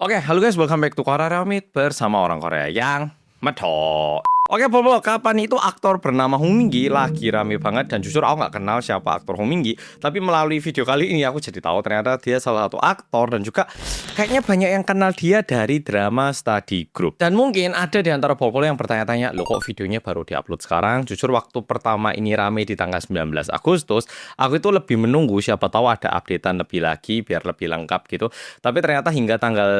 Oke, halo guys, welcome back to Korea Meet bersama orang Korea yang medok. Oke, Bobo, kapan itu aktor bernama Hong Mingi lagi rame banget dan jujur aku nggak kenal siapa aktor Hong Mingi, tapi melalui video kali ini aku jadi tahu ternyata dia salah satu aktor dan juga kayaknya banyak yang kenal dia dari drama Study Group. Dan mungkin ada di antara Bobo yang bertanya-tanya, loh kok videonya baru diupload sekarang? Jujur waktu pertama ini rame di tanggal 19 Agustus, aku itu lebih menunggu siapa tahu ada updatean lebih lagi biar lebih lengkap gitu. Tapi ternyata hingga tanggal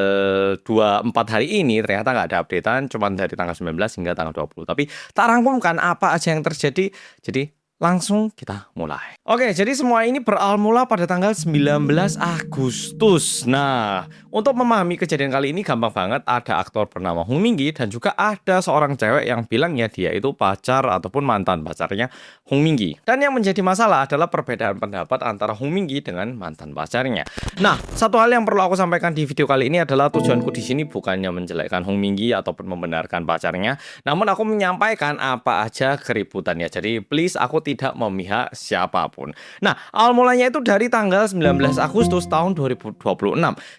24 hari ini ternyata nggak ada updatean, cuma dari tanggal 19 hingga tanggal 20. Tapi tak rangkumkan apa aja yang terjadi. Jadi langsung kita mulai. Oke, jadi semua ini berawal mula pada tanggal 19 Agustus. Nah, untuk memahami kejadian kali ini gampang banget. Ada aktor bernama Hong Mingi dan juga ada seorang cewek yang bilangnya dia itu pacar ataupun mantan pacarnya Hong Mingi. Dan yang menjadi masalah adalah perbedaan pendapat antara Hong Mingi dengan mantan pacarnya. Nah, satu hal yang perlu aku sampaikan di video kali ini adalah tujuanku di sini bukannya menjelekkan Hong Mingi ataupun membenarkan pacarnya, namun aku menyampaikan apa aja keributannya. Jadi please aku tidak memihak siapapun. Nah, awal mulanya itu dari tanggal 19 Agustus tahun 2026.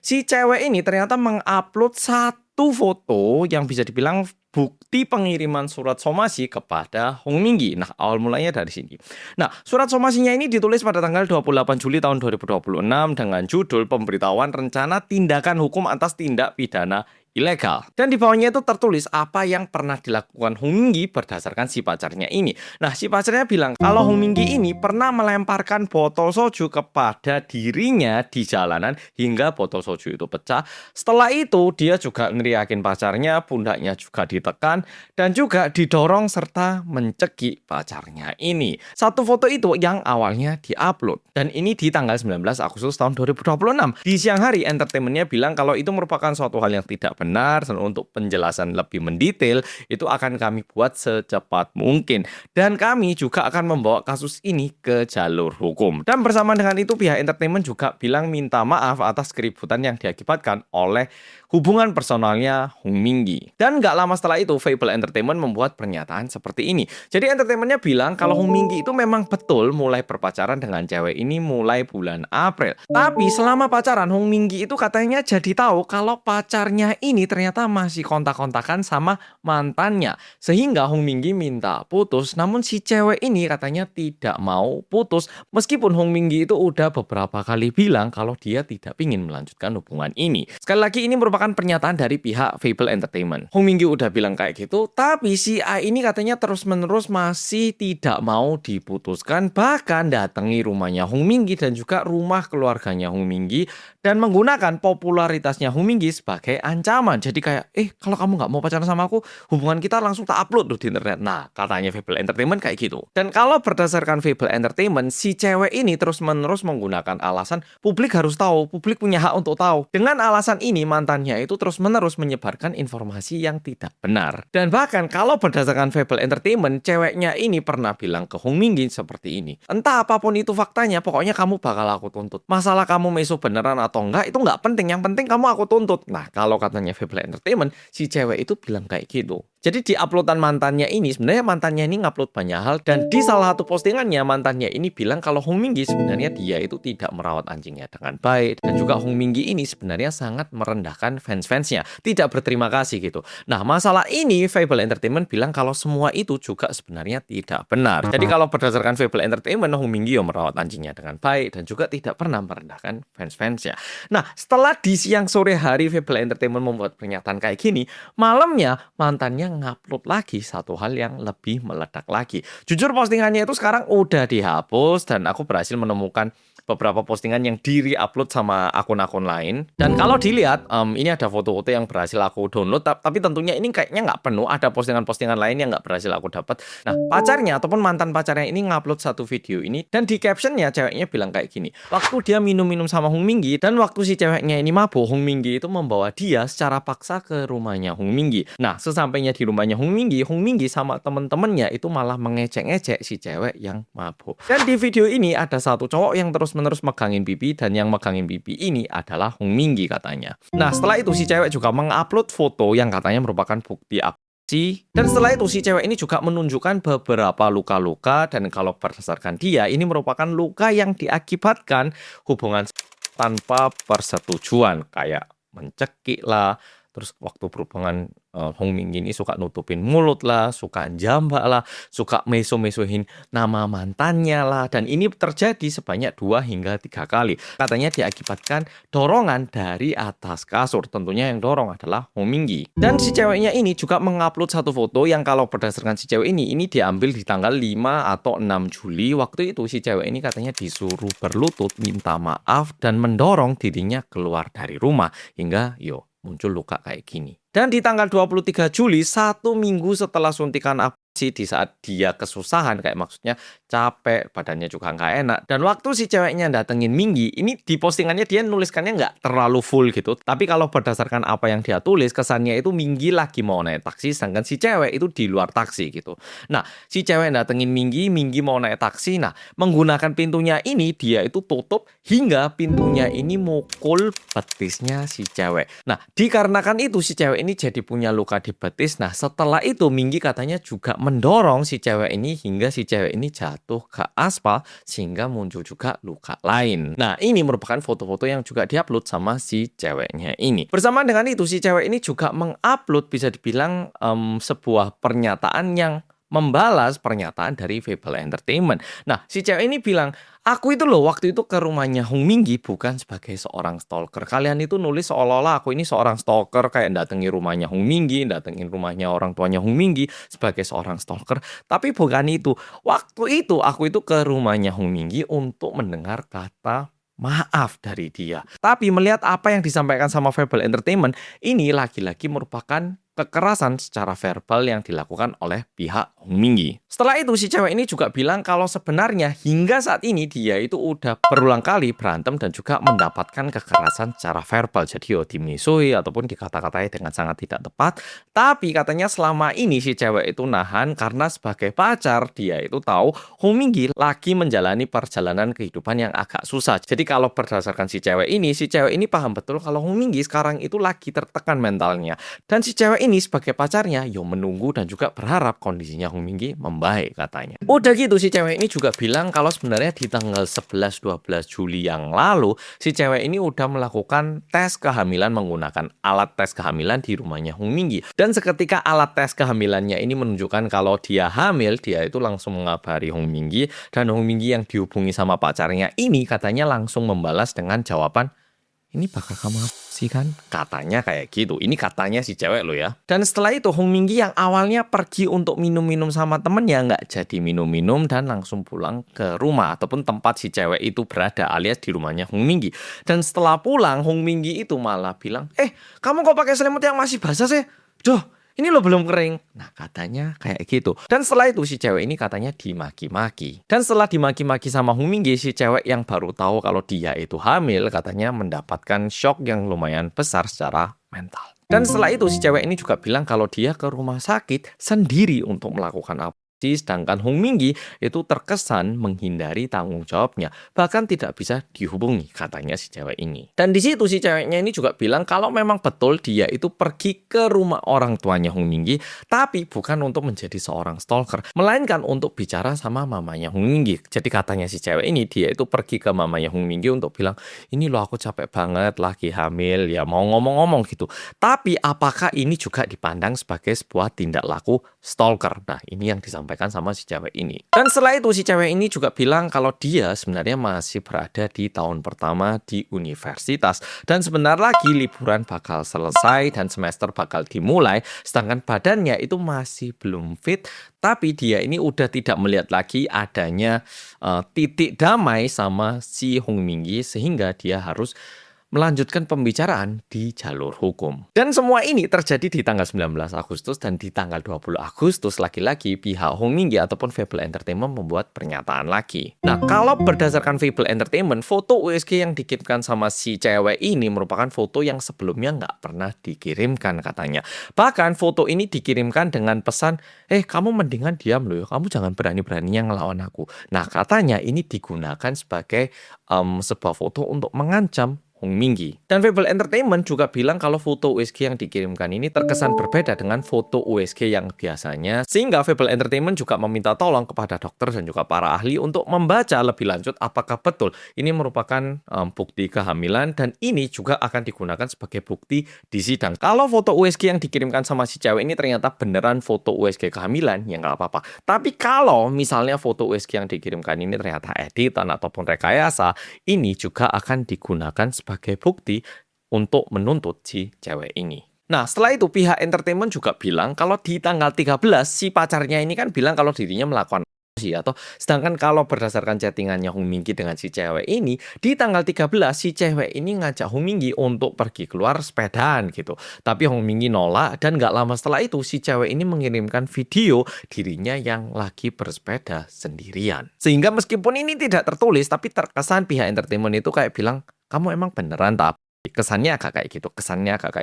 Si cewek ini ternyata mengupload satu foto yang bisa dibilang bukti pengiriman surat somasi kepada Hong Mingi. Nah, awal mulanya dari sini. Nah, surat somasinya ini ditulis pada tanggal 28 Juli tahun 2026 dengan judul pemberitahuan rencana tindakan hukum atas tindak pidana ilegal. Dan di bawahnya itu tertulis apa yang pernah dilakukan Hong Mingi berdasarkan si pacarnya ini. Nah, si pacarnya bilang kalau Hong Mingi ini pernah melemparkan botol soju kepada dirinya di jalanan hingga botol soju itu pecah. Setelah itu, dia juga ngeriakin pacarnya, pundaknya juga ditekan, dan juga didorong serta mencekik pacarnya ini. Satu foto itu yang awalnya diupload. Dan ini di tanggal 19 Agustus tahun 2026. Di siang hari, entertainmentnya bilang kalau itu merupakan suatu hal yang tidak benar, dan untuk penjelasan lebih mendetail itu akan kami buat secepat mungkin dan kami juga akan membawa kasus ini ke jalur hukum. Dan bersama dengan itu pihak entertainment juga bilang minta maaf atas keributan yang diakibatkan oleh hubungan personalnya Hong Mingi. Dan gak lama setelah itu Fable Entertainment membuat pernyataan seperti ini. Jadi entertainmentnya bilang kalau Hong Mingi itu memang betul mulai berpacaran dengan cewek ini mulai bulan April. Tapi selama pacaran Hong Mingi itu katanya jadi tahu kalau pacarnya ini ternyata masih kontak-kontakan sama mantannya. Sehingga Hong Mingi minta putus, namun si cewek ini katanya tidak mau putus. Meskipun Hong Mingi itu udah beberapa kali bilang kalau dia tidak ingin melanjutkan hubungan ini. Sekali lagi ini merupakan pernyataan dari pihak Fable Entertainment. Hong Mingi udah bilang kayak gitu, tapi si A ini katanya terus-menerus masih tidak mau diputuskan. Bahkan datangi rumahnya Hong Mingi dan juga rumah keluarganya Hong Mingi dan menggunakan popularitasnya Hong Mingi sebagai ancaman. Jadi kayak, kalau kamu nggak mau pacaran sama aku, hubungan kita langsung tak upload tuh di internet. Nah, katanya Fable Entertainment kayak gitu. Dan kalau berdasarkan Fable Entertainment, si cewek ini terus-menerus menggunakan alasan publik harus tahu, publik punya hak untuk tahu. Dengan alasan ini, mantannya itu terus-menerus menyebarkan informasi yang tidak benar. Dan bahkan kalau berdasarkan Fable Entertainment, ceweknya ini pernah bilang ke Hong Mingi seperti ini. Entah apapun itu faktanya, pokoknya kamu bakal aku tuntut. Masalah kamu meso beneran atau enggak, itu enggak penting. Yang penting kamu aku tuntut. Nah, kalau katanya Fable Entertainment, si cewek itu bilang kayak gitu. Jadi di uploadan mantannya ini, sebenarnya mantannya ini ngupload banyak hal. Dan di salah satu postingannya, mantannya ini bilang kalau Hong Mingi sebenarnya dia itu tidak merawat anjingnya dengan baik. Dan juga Hong Mingi ini sebenarnya sangat merendahkan fans-fansnya. Tidak berterima kasih gitu. Nah, masalah ini Fable Entertainment bilang kalau semua itu juga sebenarnya tidak benar. Jadi kalau berdasarkan Fable Entertainment, Hong Mingi merawat anjingnya dengan baik. Dan juga tidak pernah merendahkan fans-fansnya. Nah, setelah di siang sore hari Fable Entertainment membuat pernyataan kayak gini, malamnya mantannya ngupload lagi satu hal yang lebih meledak lagi. Jujur postingannya itu sekarang udah dihapus dan aku berhasil menemukan beberapa postingan yang di-re-upload sama akun-akun lain. Dan kalau dilihat, ini ada foto-foto yang berhasil aku download, tapi tentunya ini kayaknya nggak penuh, ada postingan-postingan lain yang nggak berhasil aku dapat. Nah, pacarnya ataupun mantan pacarnya ini ngupload satu video ini, dan di captionnya ceweknya bilang kayak gini, waktu dia minum-minum sama Hong Mingi, dan waktu si ceweknya ini mabuk, Hong Mingi itu membawa dia secara paksa ke rumahnya Hong Mingi. Nah, sesampainya di rumahnya Hong Mingi sama temen-temennya itu malah mengecek-ngecek si cewek yang mabuk. Dan di video ini ada satu cowok yang terus-menerus megangin pipi, dan yang megangin pipi ini adalah Hong Mingi katanya. Nah, setelah itu si cewek juga mengupload foto yang katanya merupakan bukti dan setelah itu si cewek ini juga menunjukkan beberapa luka-luka, dan kalau berdasarkan dia ini merupakan luka yang diakibatkan hubungan tanpa persetujuan, kayak mencekik lah, terus waktu berhubungan Hong Mingi ini suka nutupin mulut lah, suka jambak lah, suka meso-mesohin nama mantannya lah, dan ini terjadi sebanyak 2 hingga 3 kali. Katanya diakibatkan dorongan dari atas kasur. Tentunya yang dorong adalah Hong Mingi. Dan si ceweknya ini juga mengupload satu foto yang kalau berdasarkan si cewek ini diambil di tanggal 5 atau 6 Juli. Waktu itu si cewek ini katanya disuruh berlutut minta maaf dan mendorong dirinya keluar dari rumah hingga muncul luka kayak gini. Dan di tanggal 23 Juli, 1 minggu setelah suntikan aborsi, di saat dia kesusahan, kayak maksudnya capek, badannya juga nggak enak. Dan waktu si ceweknya datengin Mingi, ini di postingannya dia nuliskannya nggak terlalu full gitu. Tapi kalau berdasarkan apa yang dia tulis, kesannya itu Mingi lagi mau naik taksi, sedangkan si cewek itu di luar taksi gitu. Nah, si cewek datengin Mingi mau naik taksi. Nah, menggunakan pintunya ini, dia itu tutup hingga pintunya ini mukul betisnya si cewek. Nah, dikarenakan itu si cewek ini jadi punya luka di betis. Nah, setelah itu Mingi katanya juga mendorong si cewek ini hingga si cewek ini jatuh ke aspal sehingga muncul juga luka lain. Nah, ini merupakan foto-foto yang juga diupload sama si ceweknya ini. Bersamaan dengan itu si cewek ini juga mengupload bisa dibilang sebuah pernyataan yang membalas pernyataan dari Fable Entertainment. Nah, si cewek ini bilang, aku itu loh waktu itu ke rumahnya Hong Mingi bukan sebagai seorang stalker. Kalian itu nulis seolah-olah aku ini seorang stalker, kayak datangi rumahnya Hong Mingi, datengin rumahnya orang tuanya Hong Mingi sebagai seorang stalker. Tapi bukan itu. Waktu itu aku itu ke rumahnya Hong Mingi untuk mendengar kata maaf dari dia. Tapi melihat apa yang disampaikan sama Fable Entertainment, ini lagi-lagi merupakan kekerasan secara verbal yang dilakukan oleh pihak Hong Mingi. Setelah itu si cewek ini juga bilang kalau sebenarnya hingga saat ini dia itu udah berulang kali berantem dan juga mendapatkan kekerasan secara verbal. Jadi dimisui ataupun dikata-katai dengan sangat tidak tepat. Tapi katanya selama ini si cewek itu nahan karena sebagai pacar dia itu tahu Hong Mingi lagi menjalani perjalanan kehidupan yang agak susah. Jadi kalau berdasarkan si cewek ini paham betul kalau Hong Mingi sekarang itu lagi tertekan mentalnya. Dan si cewek ini sebagai pacarnya menunggu dan juga berharap kondisinya Hong Mingi membaik katanya. Udah gitu si cewek ini juga bilang kalau sebenarnya di tanggal 11-12 Juli yang lalu si cewek ini udah melakukan tes kehamilan menggunakan alat tes kehamilan di rumahnya Hong Mingi. Dan seketika alat tes kehamilannya ini menunjukkan kalau dia hamil, dia itu langsung mengabari Hong Mingi, dan Hong Mingi yang dihubungi sama pacarnya ini katanya langsung membalas dengan jawaban, ini bakal kamu sih kan? Katanya kayak gitu. Ini katanya si cewek lo ya. Dan setelah itu Hong Mingi yang awalnya pergi untuk minum-minum sama temennya nggak jadi minum-minum dan langsung pulang ke rumah ataupun tempat si cewek itu berada alias di rumahnya Hong Mingi. Dan setelah pulang Hong Mingi itu malah bilang, kamu kok pakai selimut yang masih basah sih? Duh, ini lo belum kering. Nah katanya kayak gitu. Dan setelah itu si cewek ini katanya dimaki-maki. Dan setelah dimaki-maki sama Hong Mingi, si cewek yang baru tahu kalau dia itu hamil katanya mendapatkan shock yang lumayan besar secara mental. Dan setelah itu si cewek ini juga bilang kalau dia ke rumah sakit sendiri untuk melakukan apa. Sedangkan Hong Mingi itu terkesan menghindari tanggung jawabnya, bahkan tidak bisa dihubungi katanya si cewek ini. Dan di situ si ceweknya ini juga bilang kalau memang betul dia itu pergi ke rumah orang tuanya Hong Mingi, tapi bukan untuk menjadi seorang stalker, melainkan untuk bicara sama mamanya Hong Mingi. Jadi katanya si cewek ini dia itu pergi ke mamanya Hong Mingi untuk bilang, ini loh aku capek banget lagi hamil, ya mau ngomong-ngomong gitu. Tapi apakah ini juga dipandang sebagai sebuah tindak laku stalker? Nah ini yang disampaikan sama si cewek ini. Dan setelah itu si cewek ini juga bilang kalau dia sebenarnya masih berada di tahun pertama di universitas dan sebentar lagi liburan bakal selesai dan semester bakal dimulai, sedangkan badannya itu masih belum fit, tapi dia ini udah tidak melihat lagi adanya titik damai sama si Hong Mingi sehingga dia harus melanjutkan pembicaraan di jalur hukum. Dan semua ini terjadi di tanggal 19 Agustus dan di tanggal 20 Agustus lagi-lagi pihak Hong Mingi ataupun Fable Entertainment membuat pernyataan lagi. Nah, kalau berdasarkan Fable Entertainment, foto USG yang dikirimkan sama si cewek ini merupakan foto yang sebelumnya nggak pernah dikirimkan katanya. Bahkan foto ini dikirimkan dengan pesan, kamu mendingan diam loh, kamu jangan berani-beraninya ngelawan aku. Nah, katanya ini digunakan sebagai sebuah foto untuk mengancam Hong Mingi. Dan Fable Entertainment juga bilang kalau foto USG yang dikirimkan ini terkesan berbeda dengan foto USG yang biasanya, sehingga Fable Entertainment juga meminta tolong kepada dokter dan juga para ahli untuk membaca lebih lanjut apakah betul ini merupakan bukti kehamilan, dan ini juga akan digunakan sebagai bukti di sidang. Kalau foto USG yang dikirimkan sama si cewek ini ternyata beneran foto USG kehamilan, ya nggak apa-apa. Tapi kalau misalnya foto USG yang dikirimkan ini ternyata editan ataupun rekayasa, ini juga akan digunakan sebagai bukti untuk menuntut si cewek ini. Nah, setelah itu pihak entertainment juga bilang kalau di tanggal 13 si pacarnya ini kan bilang kalau dirinya melakukan atau sedangkan kalau berdasarkan chattingannya Hong Mingi dengan si cewek ini, di tanggal 13 si cewek ini ngajak Hong Mingi untuk pergi keluar sepedaan gitu. Tapi Hong Mingi nolak, dan gak lama setelah itu si cewek ini mengirimkan video dirinya yang lagi bersepeda sendirian. Sehingga meskipun ini tidak tertulis, tapi terkesan pihak entertainment itu kayak bilang, kamu emang beneran tak? Kesannya agak kayak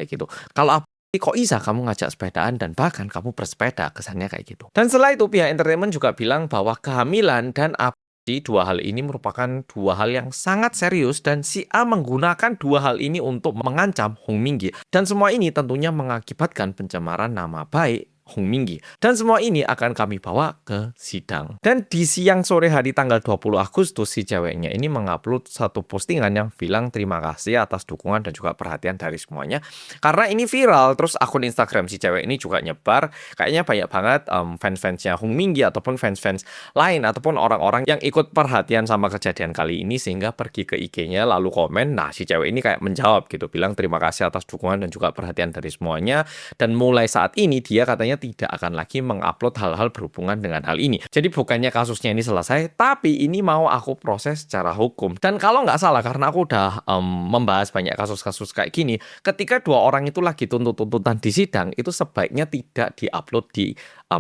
gitu. Kalau kok bisa kamu ngajak sepedaan dan bahkan kamu bersepeda, kesannya kayak gitu. Dan setelah itu pihak entertainment juga bilang bahwa kehamilan dan adopsi, dua hal ini merupakan dua hal yang sangat serius, dan si A menggunakan dua hal ini untuk mengancam Hong Mingi. Dan semua ini tentunya mengakibatkan pencemaran nama baik Hong Mingi. Dan semua ini akan kami bawa ke sidang. Dan di siang sore hari tanggal 20 Agustus, si ceweknya ini mengupload satu postingan yang bilang terima kasih atas dukungan dan juga perhatian dari semuanya. Karena ini viral, terus akun Instagram si cewek ini juga nyebar. Kayaknya banyak banget fans-fansnya Hong Mingi ataupun fans-fans lain ataupun orang-orang yang ikut perhatian sama kejadian kali ini, sehingga pergi ke IG-nya lalu komen. Nah, si cewek ini kayak menjawab gitu, bilang terima kasih atas dukungan dan juga perhatian dari semuanya. Dan mulai saat ini dia katanya tidak akan lagi mengupload hal-hal berhubungan dengan hal ini. Jadi bukannya kasusnya ini selesai, tapi ini mau aku proses secara hukum. Dan kalau nggak salah, karena aku udah membahas banyak kasus-kasus kayak gini, ketika dua orang itu lagi tuntut-tuntutan di sidang, itu sebaiknya tidak diupload di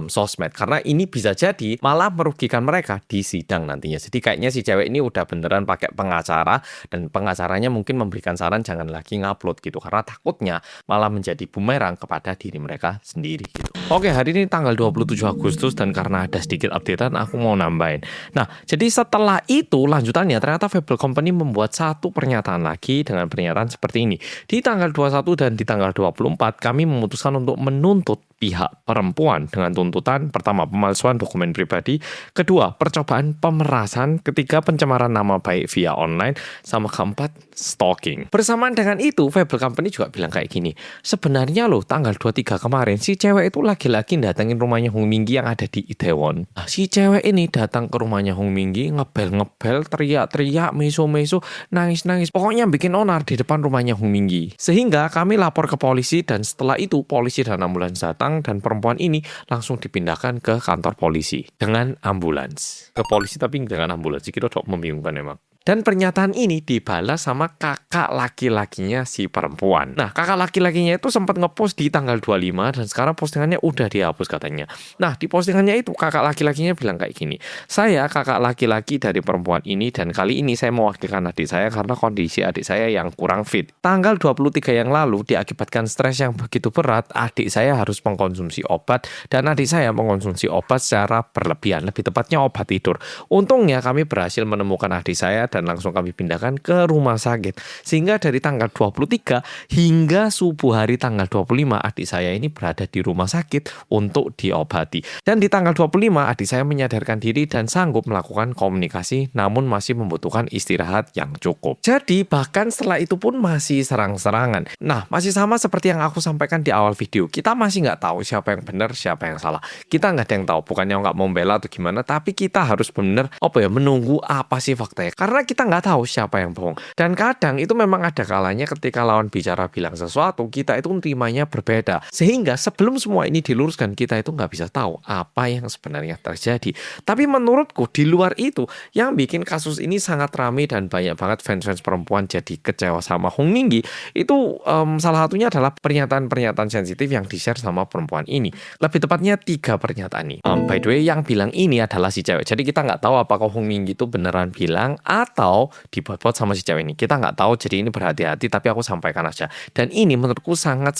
sosmed. Karena ini bisa jadi malah merugikan mereka di sidang nantinya. Jadi kayaknya si cewek ini udah beneran pakai pengacara, dan pengacaranya mungkin memberikan saran jangan lagi ngupload gitu. Karena takutnya malah menjadi bumerang kepada diri mereka sendiri gitu. Oke, hari ini tanggal 27 Agustus dan karena ada sedikit updatean aku mau nambahin. Nah, jadi setelah itu lanjutannya ternyata Fable Company membuat satu pernyataan lagi dengan pernyataan seperti ini. Di tanggal 21 dan di tanggal 24 kami memutuskan untuk menuntut pihak perempuan dengan tuntutan pertama pemalsuan dokumen pribadi, kedua percobaan pemerasan, ketiga pencemaran nama baik via online, sama keempat stalking. Bersamaan dengan itu Fable Company juga bilang kayak gini, sebenarnya loh tanggal 23 kemarin si cewek itu lagi-lagi datangin rumahnya Hong Mingi yang ada di Itaewon. Nah, si cewek ini datang ke rumahnya Hong Mingi, ngebel-ngebel, teriak-teriak, meso-meso, nangis-nangis, pokoknya bikin onar di depan rumahnya Hong Mingi. Sehingga kami lapor ke polisi, dan setelah itu polisi dan ambulans datang, dan perempuan ini langsung dipindahkan ke kantor polisi dengan ambulans. Ke polisi tapi dengan ambulans, kira dok membingungkan emang. Dan pernyataan ini dibalas sama kakak laki-lakinya si perempuan. Nah, kakak laki-lakinya itu sempat ngepost di tanggal 25 dan sekarang postingannya udah dihapus katanya. Nah, di postingannya itu kakak laki-lakinya bilang kayak gini, saya kakak laki-laki dari perempuan ini dan kali ini saya mewakilkan adik saya karena kondisi adik saya yang kurang fit. Tanggal 23 yang lalu diakibatkan stres yang begitu berat, adik saya harus mengkonsumsi obat dan adik saya mengkonsumsi obat secara berlebihan, lebih tepatnya obat tidur. Untungnya kami berhasil menemukan adik saya dan langsung kami pindahkan ke rumah sakit. Sehingga dari tanggal 23 hingga subuh hari tanggal 25 adik saya ini berada di rumah sakit untuk diobati. Dan di tanggal 25 adik saya menyadarkan diri dan sanggup melakukan komunikasi namun masih membutuhkan istirahat yang cukup. Jadi bahkan setelah itu pun masih serang-serangan. Nah, masih sama seperti yang aku sampaikan di awal video. Kita masih nggak tahu siapa yang benar, siapa yang salah. Kita nggak ada yang tahu, bukannya nggak mau membela atau gimana, tapi kita harus benar menunggu apa sih faktanya. Karena kita nggak tahu siapa yang bohong. Dan kadang itu memang ada kalanya ketika lawan bicara bilang sesuatu, kita itu nerimanya berbeda. Sehingga sebelum semua ini diluruskan, kita itu nggak bisa tahu apa yang sebenarnya terjadi. Tapi menurutku di luar itu, yang bikin kasus ini sangat ramai dan banyak banget fans-fans perempuan jadi kecewa sama Hong Mingi, itu salah satunya adalah pernyataan-pernyataan sensitif yang di-share sama perempuan ini. Lebih tepatnya 3 pernyataan ini. By the way, yang bilang ini adalah si cewek. Jadi kita nggak tahu apakah Hong Mingi itu beneran bilang atau dibuat-buat sama si cewek ini. Kita nggak tahu, jadi ini berhati-hati, tapi aku sampaikan aja. Dan ini menurutku sangat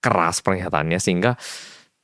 keras pernyataannya, sehingga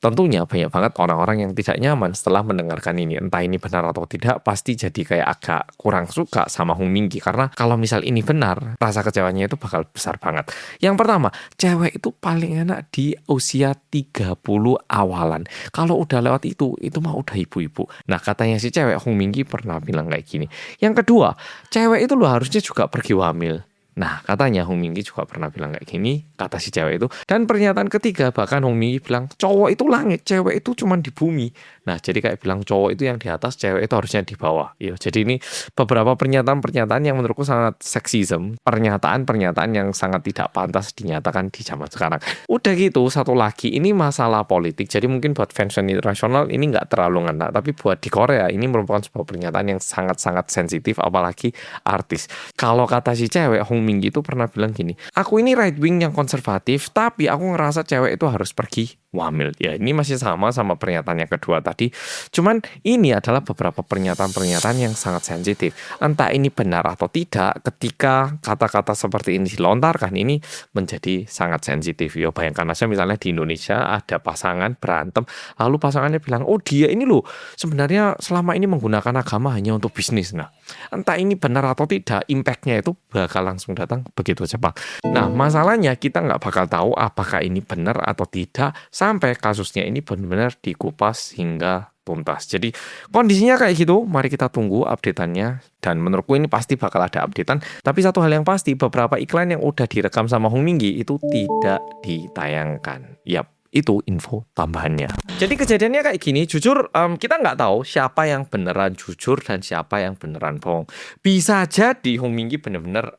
Tentunya banyak banget orang-orang yang tidak nyaman setelah mendengarkan ini. Entah ini benar atau tidak, pasti jadi kayak agak kurang suka sama Hong Minggi. Karena kalau misal ini benar, rasa kecewanya itu bakal besar banget. Yang pertama, cewek itu paling enak di usia 30 awalan. Kalau udah lewat itu mah udah ibu-ibu. Nah, katanya si cewek, Hong Minggi pernah bilang kayak gini. Yang kedua, cewek itu lo harusnya juga pergi hamil. Nah, katanya Hong Minggi juga pernah bilang kayak gini, kata si cewek itu. Dan pernyataan ketiga, bahkan Hong Minggi bilang, cowok itu langit, cewek itu cuma di bumi. Nah, jadi kayak bilang cowok itu yang di atas, cewek itu harusnya di bawah. Ya, jadi ini beberapa pernyataan-pernyataan yang menurutku sangat seksisme. Pernyataan-pernyataan yang sangat tidak pantas dinyatakan di zaman sekarang. Udah gitu, satu lagi, ini masalah politik. Jadi mungkin buat fans internasional ini nggak terlalu ngena. Tapi buat di Korea, ini merupakan sebuah pernyataan yang sangat-sangat sensitif, apalagi artis. Kalau kata si cewek, Hong Minggi itu pernah bilang gini, aku ini right wing yang konservatif, tapi aku ngerasa cewek itu harus pergi hamil. Ya, ini masih sama pernyataan yang kedua tadi. Cuman ini adalah beberapa pernyataan-pernyataan yang sangat sensitif. Entah ini benar atau tidak, ketika kata-kata seperti ini dilontarkan, ini menjadi sangat sensitif. Ya, bayangkan aja misalnya di Indonesia ada pasangan berantem, lalu pasangannya bilang, oh dia ini loh sebenarnya selama ini menggunakan agama hanya untuk bisnis. Nah, entah ini benar atau tidak, impact-nya itu bakal langsung datang begitu cepat. Nah, masalahnya kita nggak bakal tahu apakah ini benar atau tidak sampai kasusnya ini benar-benar dikupas hingga tuntas. Jadi kondisinya kayak gitu, mari kita tunggu update-annya. Dan menurutku ini pasti bakal ada update-an. Tapi satu hal yang pasti, beberapa iklan yang udah direkam sama Hong Minggi itu tidak ditayangkan. Yap, itu info tambahannya. Jadi kejadiannya kayak gini, jujur kita nggak tahu siapa yang beneran jujur dan siapa yang beneran bohong. Bisa jadi Hong Minggi bener-bener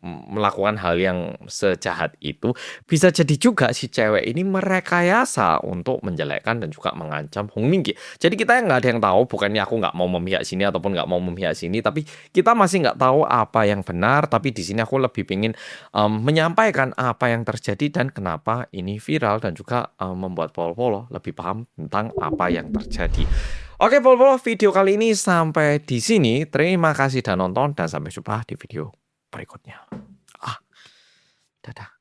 melakukan hal yang sejahat itu. Bisa jadi juga si cewek ini merekayasa untuk menjelekkan dan juga mengancam Hong Minggi. Jadi kita yang nggak ada yang tahu, bukannya aku nggak mau memihak sini ataupun nggak mau memihak sini, tapi kita masih nggak tahu apa yang benar. Tapi di sini aku lebih pengen menyampaikan apa yang terjadi dan kenapa ini viral, dan juga membuat Polo lebih paham tentang apa yang terjadi. Oke, Polo, video kali ini sampai di sini. Terima kasih sudah nonton dan sampai jumpa di video berikutnya. Dadah.